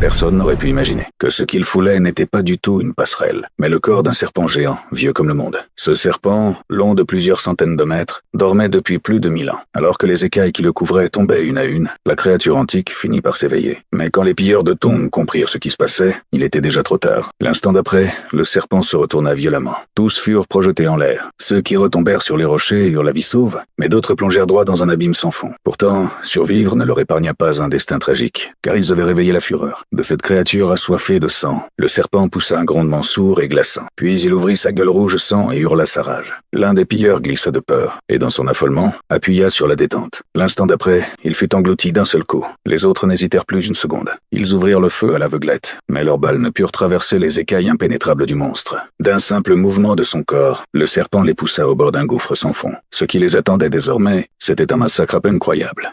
Personne n'aurait pu imaginer que ce qu'il foulait n'était pas du tout une passerelle, mais le corps d'un serpent géant, vieux comme le monde. Ce serpent, long de plusieurs centaines de mètres, dormait depuis plus de 1000 ans. Alors que les écailles qui le couvraient tombaient une à une, la créature antique finit par s'éveiller. Mais quand les pilleurs de tombes comprirent ce qui se passait, il était déjà trop tard. L'instant d'après, le serpent se retourna violemment. Tous furent projetés en l'air. Ceux qui retombèrent sur les rochers eurent la vie sauve, mais d'autres plongèrent droit dans un abîme sans fond. Pourtant, survivre ne leur épargna pas un destin tragique, car ils avaient réveillé la fureur de cette créature assoiffée de sang. Le serpent poussa un grondement sourd et glaçant. Puis il ouvrit sa gueule rouge sang et hurla sa rage. L'un des pilleurs glissa de peur, et dans son affolement, appuya sur la détente. L'instant d'après, il fut englouti d'un seul coup. Les autres n'hésitèrent plus une seconde. Ils ouvrirent le feu à l'aveuglette, mais leurs balles ne purent traverser les écailles impénétrables du monstre. D'un simple mouvement de son corps, le serpent les poussa au bord d'un gouffre sans fond. Ce qui les attendait désormais, c'était un massacre à peine croyable.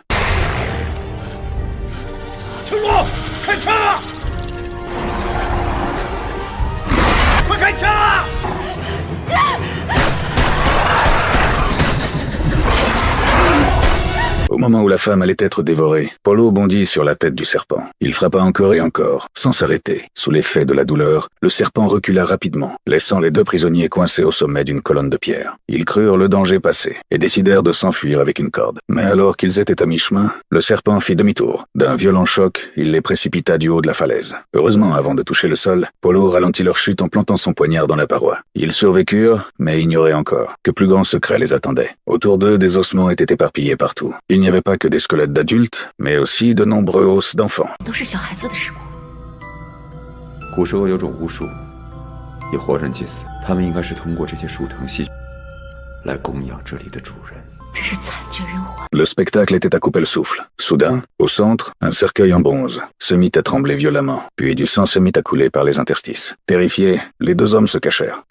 Au moment où la femme allait être dévorée, Polo bondit sur la tête du serpent. Il frappa encore et encore, sans s'arrêter. Sous l'effet de la douleur, le serpent recula rapidement, laissant les deux prisonniers coincés au sommet d'une colonne de pierre. Ils crurent le danger passé et décidèrent de s'enfuir avec une corde. Mais alors qu'ils étaient à mi-chemin, le serpent fit demi-tour. D'un violent choc, il les précipita du haut de la falaise. Heureusement, avant de toucher le sol, Polo ralentit leur chute en plantant son poignard dans la paroi. Ils survécurent, mais ignoraient encore que plus grand secret les attendait. Autour d'eux, des ossements étaient éparpillés partout. Il n'y avait pas que des squelettes d'adultes, mais aussi de nombreux os d'enfants. 古时候有种巫术，以活人祭祀，他们应该是通过这些树藤细来供养这里的主人。 Le spectacle était à couper le souffle. Soudain, au centre, un cercueil en bronze se mit à trembler violemment, puis du sang se mit à couler par les interstices. Terrifiés, les deux hommes se cachèrent.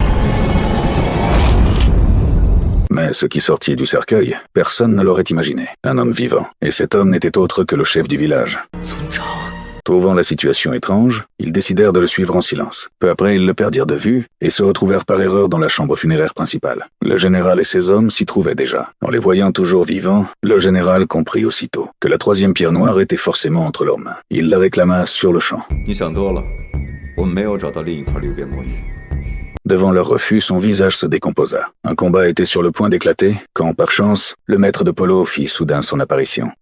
Mais ce qui sortit du cercueil, personne ne l'aurait imaginé. Un homme vivant. Et cet homme n'était autre que le chef du village. Trouvant la situation étrange, ils décidèrent de le suivre en silence. Peu après, ils le perdirent de vue et se retrouvèrent par erreur dans la chambre funéraire principale. Le général et ses hommes s'y trouvaient déjà. En les voyant toujours vivants, le général comprit aussitôt que la troisième pierre noire était forcément entre leurs mains. Il la réclama sur le champ. Devant leur refus, son visage se décomposa. Un combat était sur le point d'éclater, quand, par chance, le maître de Polo fit soudain son apparition.